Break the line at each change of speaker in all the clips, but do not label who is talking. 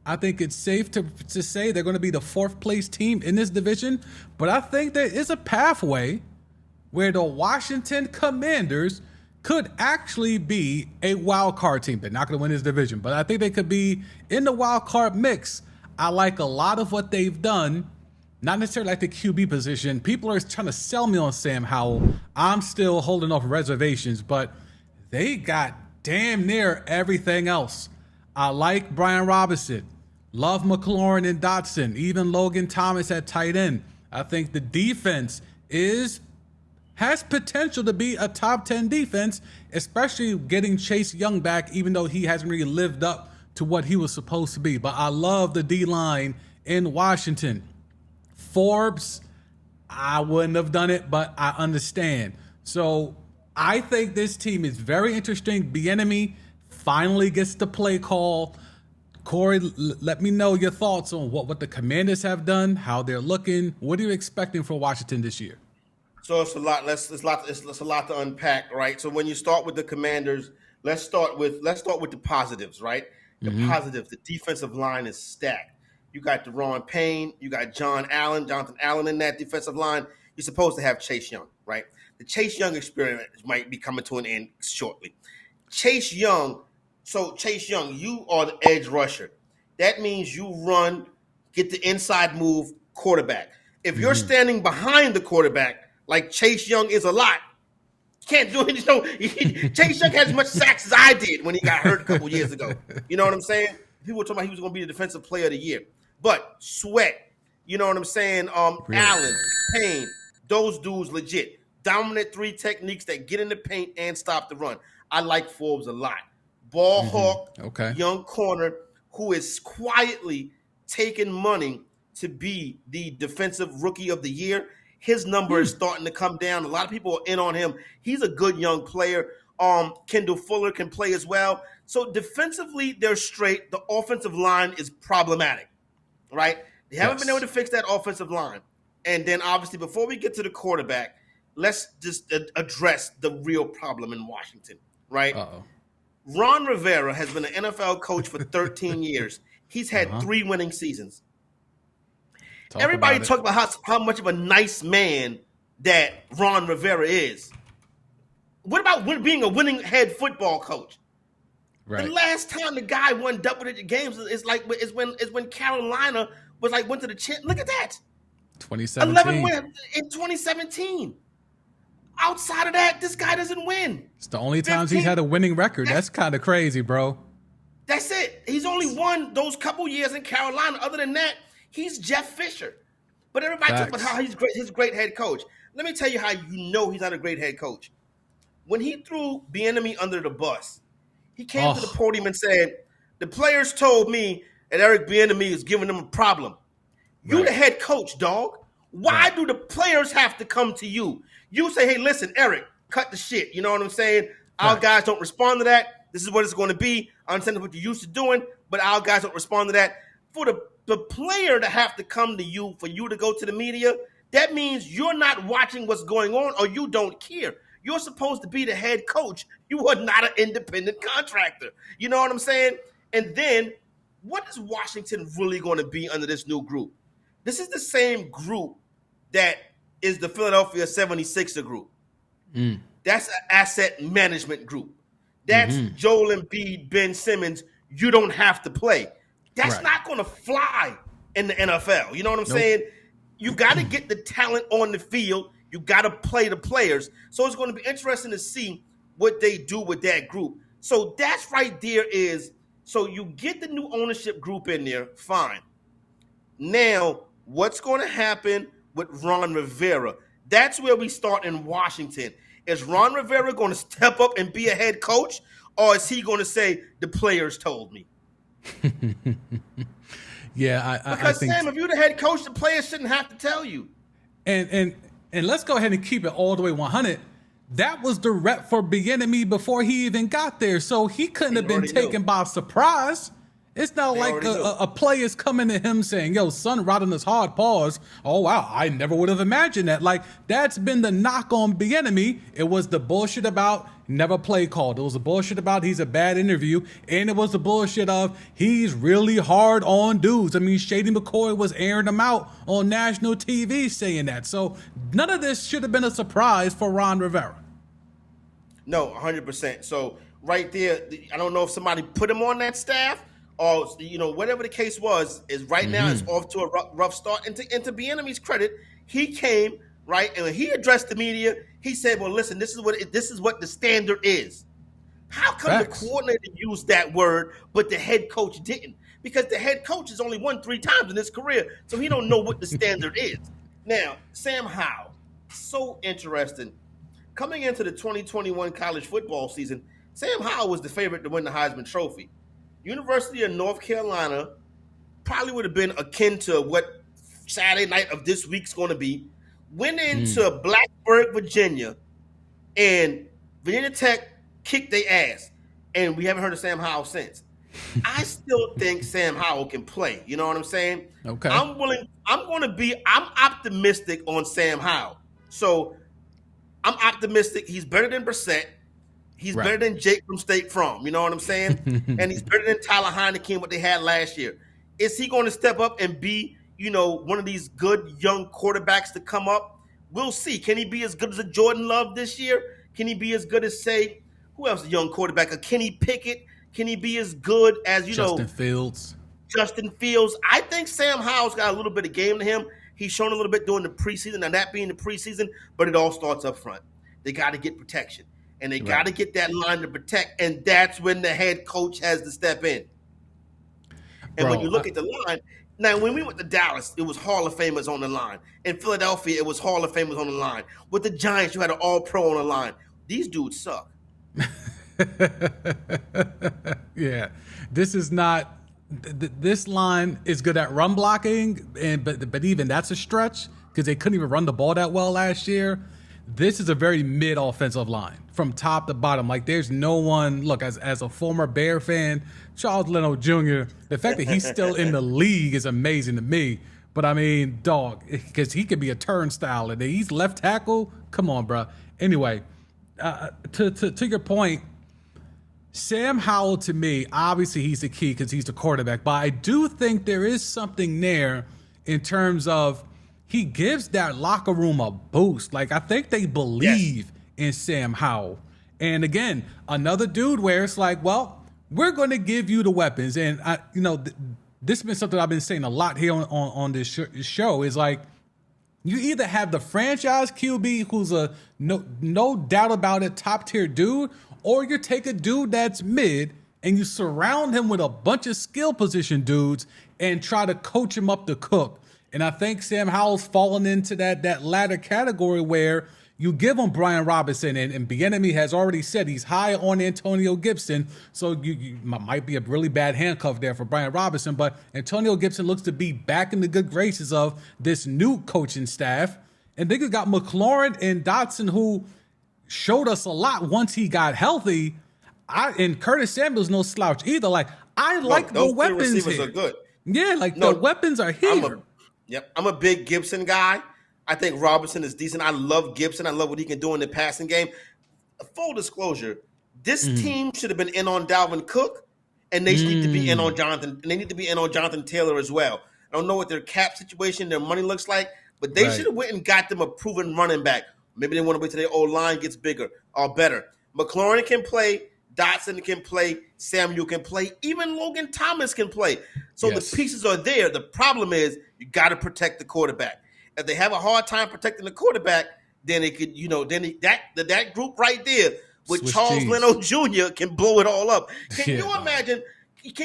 I think it's safe to say they're going to be the fourth place team in this division. But I think there is a pathway where the Washington Commanders could actually be a wild card team. They're not going to win this division, but I think they could be in the wild card mix. I like a lot of what they've done. Not necessarily like the QB position. People are trying to sell me on Sam Howell. I'm still holding off reservations, but they got damn near everything else. I like Brian Robinson. Love McLaurin and Dotson. Even Logan Thomas at tight end. I think the defense has potential to be a top 10 defense, especially getting Chase Young back, even though he hasn't really lived up to what he was supposed to be. But I love the D-line in Washington. Forbes, I wouldn't have done it, but I understand. So I think this team is very interesting. Bieniemy finally gets the play call. Corey, let me know your thoughts on what the Commanders have done, how they're looking. What are you expecting for Washington this year?
So it's a lot. It's a lot to unpack, right? So when you start with the Commanders, let's start with the positives, right? The positives. The defensive line is stacked. You got Deron Payne, you got Jonathan Allen in that defensive line. You're supposed to have Chase Young, right? The Chase Young experiment might be coming to an end shortly. Chase Young, you are the edge rusher. That means you run, get the inside move quarterback. If you're standing behind the quarterback, like Chase Young is a lot, can't do it. Chase Young had as much sacks as I did when he got hurt a couple years ago. You know what I'm saying? People were talking about he was going to be the defensive player of the year. But Sweat, you know what I'm saying? Really? Allen, Payne, those dudes legit. Dominant three techniques that get in the paint and stop the run. I like Forbes a lot. Ball hawk, young corner who is quietly taking money to be the defensive rookie of the year. His number is starting to come down. A lot of people are in on him. He's a good young player. Kendall Fuller can play as well. So defensively, they're straight. The offensive line is problematic, right? They haven't been able to fix that offensive line. And then obviously, before we get to the quarterback, let's just address the real problem in Washington, right? Ron Rivera has been an NFL coach for 13 years. He's had 3 winning seasons. Everybody talk about how much of a nice man that Ron Rivera is. What about being a winning head football coach? Right. The last time the guy won double-digit games is when Carolina went to the champ. Look at that,
2017.
11 wins in 2017. Outside of that, this guy doesn't win.
It's the only times he's had a winning record. That's kind of crazy, bro.
That's it. He's only won those couple years in Carolina. Other than that, he's Jeff Fisher. But everybody talks about how he's great. He's a great head coach. Let me tell you how you know he's not a great head coach. When he threw Bieniemy under the bus, he came to the podium and said, "The players told me that Eric Bieniemy is giving them a problem. You the head coach, dog. Why do the players have to come to you? You say, hey, listen, Eric, cut the shit. You know what I'm saying? Our guys don't respond to that. This is what it's going to be. I understand what you're used to doing, but our guys don't respond to that. For the player to have to come to you, for you to go to the media, that means you're not watching what's going on or you don't care. You're supposed to be the head coach. You are not an independent contractor. You know what I'm saying? And then what is Washington really going to be under this new group? This is the same group that is the Philadelphia 76er group. That's an asset management group. That's Joel Embiid, Ben Simmons. You don't have to play. That's not going to fly in the NFL. You know what I'm saying? You got to get the talent on the field. You got to play the players. So it's going to be interesting to see what they do with that group. So that's right there is, so you get the new ownership group in there, fine. Now, what's going to happen with Ron Rivera? That's where we start in Washington. Is Ron Rivera going to step up and be a head coach, or is he going to say, the players told me?
I think
Sam, if you're the head coach, the players shouldn't have to tell you.
And let's go ahead and keep it all the way 100. That was the rep for Bieniemy before he even got there, so he couldn't have been taken by surprise. It's not
They
like
already know.
a player's coming to him saying, yo, son, riding this hard pause. Oh, wow, I never would have imagined that. Like, that's been the knock on Bieniemy. It was the bullshit about never play called. It was the bullshit about he's a bad interview. And it was the bullshit of he's really hard on dudes. I mean, Shady McCoy was airing him out on national TV saying that. So none of this should have been a surprise for Ron Rivera.
No, 100%. So right there, I don't know if somebody put him on that staff or whatever the case was. Is right now it's off to a rough start. And to Bieniemy's credit, he came right and when he addressed the media, he said, "Well, listen, this is what the standard is." How come
Facts.
the coordinator used that word, but the head coach didn't? Because the head coach has only won 3 times in his career, so he don't know what the standard is. Now, Sam Howell, so interesting. Coming into the 2021 college football season, Sam Howell was the favorite to win the Heisman Trophy. University of North Carolina probably would have been akin to what Saturday night of this week's going to be. Went into Blacksburg, Virginia, and Virginia Tech kicked their ass. And we haven't heard of Sam Howell since. I still think Sam Howell can play. You know what I'm saying?
Okay.
I'm optimistic on Sam Howell. So I'm optimistic. He's better than Brissett. He's better than Jake from State Farm. You know what I'm saying? And he's better than Tyler Heineke, what they had last year. Is he going to step up and be, one of these good young quarterbacks to come up? We'll see. Can he be as good as a Jordan Love this year? Can he be as good as, say, who else is a young quarterback? A Kenny Pickett? Can he be as good as,
Justin Fields?
Justin Fields. I think Sam Howell's got a little bit of game to him. He's shown a little bit during the preseason, and that being the preseason, but it all starts up front. They got to get protection, and they got to get that line to protect, and that's when the head coach has to step in. And when you look at the line, now when we went to Dallas, it was Hall of Famers on the line. In Philadelphia, it was Hall of Famers on the line. With the Giants, you had an All-Pro on the line. These dudes suck.
Yeah, this is not. This line is good at run blocking, but even that's a stretch because they couldn't even run the ball that well last year. This is a very mid offensive line from top to bottom. Like there's no one. Look, as a former Bear fan, Charles Leno Jr., the fact that he's still in the league is amazing to me. But I mean, dog, because he could be a turnstile and he's left tackle. Come on, bro. Anyway, to your point. Sam Howell, to me, obviously he's the key because he's the quarterback. But I do think there is something there in terms of he gives that locker room a boost. Like, I think they believe in Sam Howell. And again, another dude where it's like, well, we're going to give you the weapons. And, this has been something I've been saying a lot here on this show is like, you either have the franchise QB who's a no doubt about it, top tier dude, or you take a dude that's mid and you surround him with a bunch of skill position dudes and try to coach him up to cook. And I think Sam Howell's fallen into that latter category where you give him Brian Robinson, and Bieniemy has already said he's high on Antonio Gibson, so you might be a really bad handcuff there for Brian Robinson, but Antonio Gibson looks to be back in the good graces of this new coaching staff. And then you got McLaurin and Dotson, who showed us a lot once he got healthy. And Curtis Samuel's no slouch either. Like, I like the weapons
receivers
here.
are good.
Yeah, the weapons are here.
I'm a big Gibson guy. I think Robinson is decent. I love Gibson. I love what he can do in the passing game. Full disclosure, this team should have been in on Dalvin Cook, and they need to be in on Jonathan. And they need to be in on Jonathan Taylor as well. I don't know what their cap situation, their money looks like, but they should have went and got them a proven running back. Maybe they want to wait till their old line gets bigger or better. McLaurin can play. Dotson can play. Samuel can play. Even Logan Thomas can play. So the pieces are there. The problem is you got to protect the quarterback. If they have a hard time protecting the quarterback, then it could, that group right there with
Swiss
Charles
cheese.
Leno Jr. can blow it all up. Can you imagine?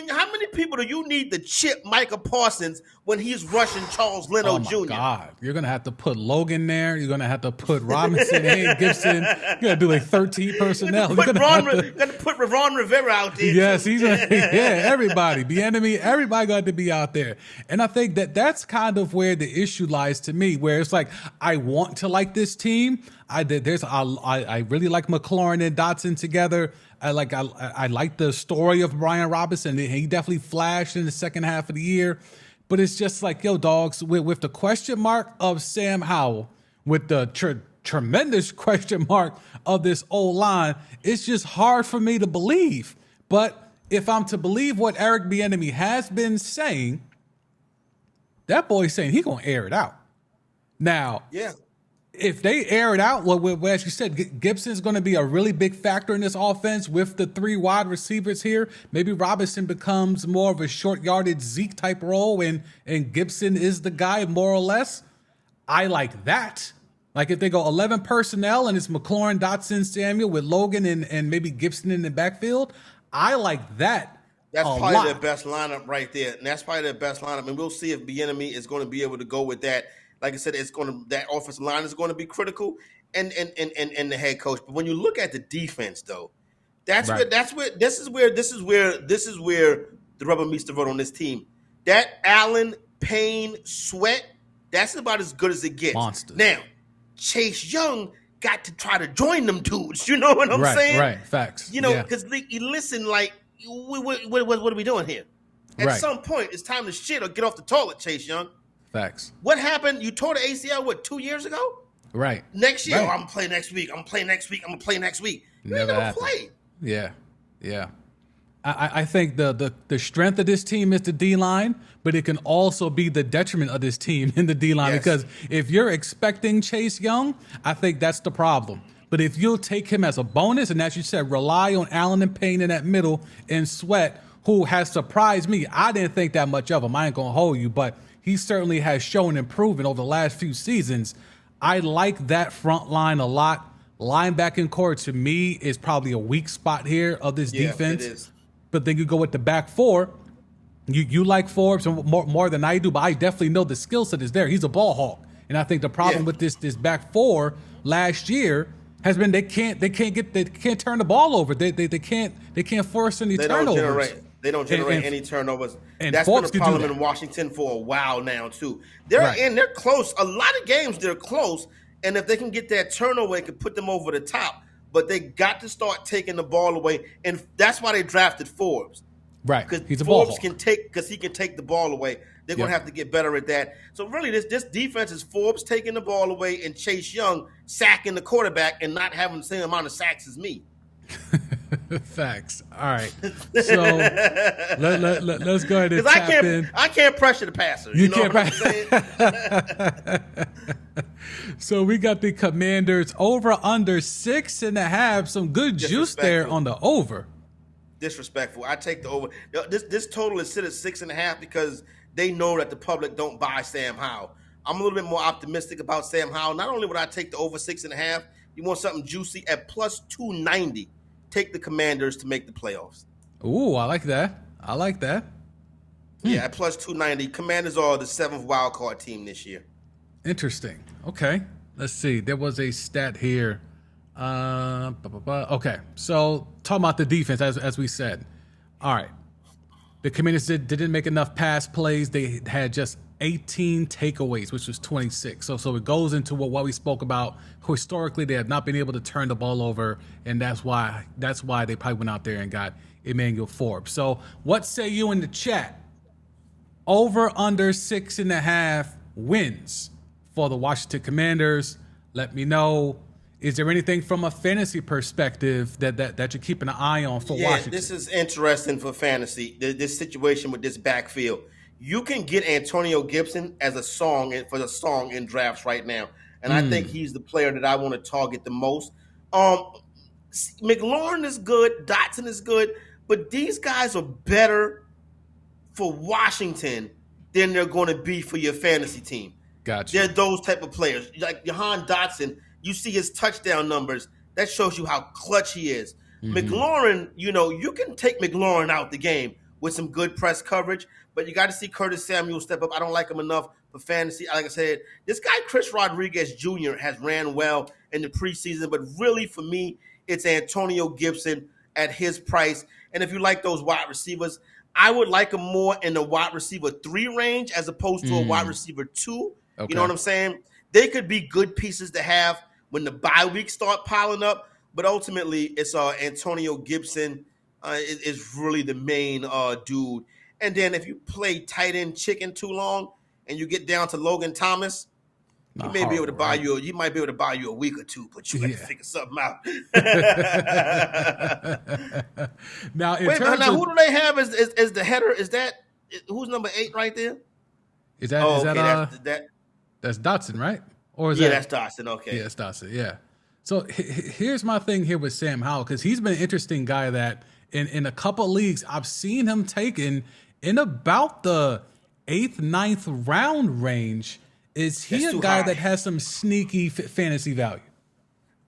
How many people do you need to chip Micah Parsons when he's rushing Charles Leno Jr.?
Oh, my God. You're going to have to put Logan there. You're going to have to put Robinson and Gibson. You're going to do like 13 personnel.
You're going to put Ron Rivera out there.
Yes, everybody. Bieniemy, everybody got to be out there. And I think that's kind of where the issue lies to me, where it's like, I want to like this team. I really like McLaurin and Dotson together. I like the story of Brian Robinson. He definitely flashed in the second half of the year. But it's just like, yo, dogs, with the question mark of Sam Howell, with the tremendous question mark of this O-line, it's just hard for me to believe. But if I'm to believe what Eric Bieniemy has been saying, that boy's saying he's going to air it out. Now,
Yeah.
if they air it out, well, as you said, Gibson's going to be a really big factor in this offense with the 3 wide receivers here. Maybe Robinson becomes more of a short yardage Zeke type role, and Gibson is the guy more or less. I like that. Like if they go 11 personnel and it's McLaurin, Dotson, Samuel with Logan and maybe Gibson in the backfield, I like that.
That's probably their best lineup right there. And that's probably their best lineup. And we'll see if Bieniemy is going to be able to go with that. Like I said, that offensive line is going to be critical, and the head coach. But when you look at the defense, though, this is where the rubber meets the road on this team. That Allen, Payne, Sweat, that's about as good as it gets.
Monsters.
Now, Chase Young got to try to join them dudes. You know what I'm saying?
Right. Facts.
Because listen, like, what are we doing here? At some point, it's time to shit or get off the toilet, Chase Young.
Facts.
What happened? You tore the ACL, 2 years ago?
Right.
Next year, I'm going to play next week. I'm going to play next week. You ain't going to play.
Yeah. I think the strength of this team is the D-line, but it can also be the detriment of this team in the D-line because if you're expecting Chase Young, I think that's the problem. But if you'll take him as a bonus, and as you said, rely on Allen and Payne in that middle and Sweat, who has surprised me. I didn't think that much of him. I ain't going to hold you, but he certainly has shown improvement over the last few seasons. I like that front line a lot. Linebacking core, to me, is probably a weak spot here of this defense.
It is.
But then you go with the back four. You like Forbes more than I do, but I definitely know the skill set is there. He's a ball hawk. And I think the problem with this back four last year has been they can't turn the ball over. They can't force any turnovers.
They don't generate any turnovers.
And
that's
Forbes
been a problem in Washington for a while now, too. They're close. A lot of games they're close. And if they can get that turnover, it can put them over the top. But they got to start taking the ball away. And that's why they drafted Forbes.
Right.
Because
He's a ball hawk.
He can take the ball away. They're going to have to get better at that. So really, this defense is Forbes taking the ball away and Chase Young sacking the quarterback and not having the same amount of sacks as me.
Facts. All right. So let's go ahead and tap in.
I can't pressure the passer. You know what I'm saying?
So we got the Commanders over under 6.5. Some good juice there on the over.
Disrespectful. I take the over. This total is set at 6.5 because they know that the public don't buy Sam Howell. I'm a little bit more optimistic about Sam Howell. Not only would I take the over 6.5, you want something juicy at plus 290. Take the Commanders to make the playoffs.
Ooh, I like that.
Yeah, at plus 290. Commanders are the 7th wild card team this year.
Interesting. Okay. Let's see. There was a stat here. Okay. So talking about the defense, as we said. All right. The Commanders didn't make enough pass plays. They had just 18 takeaways, which was 26. So it goes into what we spoke about. Historically, they have not been able to turn the ball over, and that's why they probably went out there and got Emmanuel Forbes. So what say you in the chat? Over under 6.5 wins for the Washington Commanders. Let me know. Is there anything from a fantasy perspective that you're keeping an eye on for Washington?
This is interesting for fantasy, this situation with this backfield. You can get Antonio Gibson as a song in drafts right now. And I think he's the player that I want to target the most. McLaurin is good. Dotson is good. But these guys are better for Washington than they're going to be for your fantasy team.
Gotcha.
They're those type of players. Like Jahan Dotson, you see his touchdown numbers. That shows you how clutch he is. McLaurin, you can take McLaurin out the game with some good press coverage, but you got to see Curtis Samuel step up. I don't like him enough for fantasy. Like I said, this guy, Chris Rodriguez Jr., has ran well in the preseason, but really for me, it's Antonio Gibson at his price. And if you like those wide receivers, I would like him more in the wide receiver 3 range as opposed to a wide receiver 2. Okay. You know what I'm saying? They could be good pieces to have when the bye weeks start piling up. but ultimately it's Antonio Gibson is really the main dude. And then if you play tight end chicken too long and you get down to Logan Thomas, he may be able to buy
right?
you. You might be able to buy you a week or two, but you got to figure something out.
Now,
who do they have as the header? Is that who's number 8 right there?
Is that that's Dotson, right? Or is
that's Dotson. Okay,
yeah, it's Dotson. Yeah. So here's my thing here with Sam Howell, because he's been an interesting guy that in a couple leagues I've seen him taken in about the 8th, 9th round range. Is he a guy that has some sneaky fantasy value?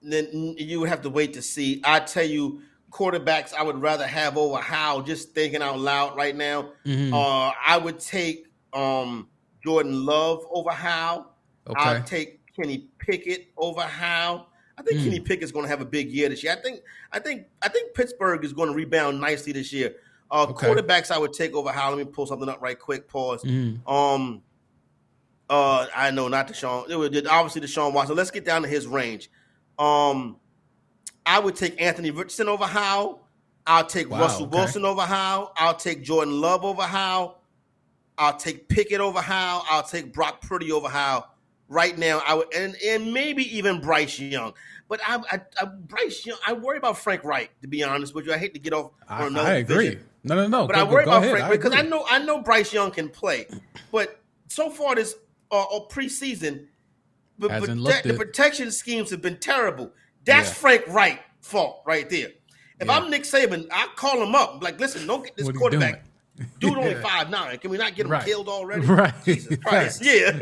Then you would have to wait to see. I tell you, quarterbacks I would rather have over Howell. Just thinking out loud right now, I would take Jordan Love over Howell. Okay. I'll take Kenny Pickett over Howell. I think Kenny Pickett's going to have a big year this year. I think Pittsburgh is going to rebound nicely this year. Quarterbacks I would take over Howell. Let me pull something up right quick. Pause. I know not Deshaun. It was obviously Deshaun Watson. Let's get down to his range. I would take Anthony Richardson over Howell. I'll take Russell Wilson over Howell. I'll take Jordan Love over Howell. I'll take Pickett over Howell. I'll take Brock Purdy over Howell. Right now, I would, and maybe even Bryce Young. But Bryce Young, I worry about Frank Reich, to be honest with you. I hate to get off on another
I agree.
division.
No.
But I worry about Frank Reich because I know Bryce Young can play. But so far this preseason, the protection schemes have been terrible. That's Frank Reich's fault right there. If I'm Nick Saban, I'll call him up. Like, listen, don't get this quarterback. Dude only 5'9". Can we not get him killed already?
Right.
Jesus Christ. Yeah.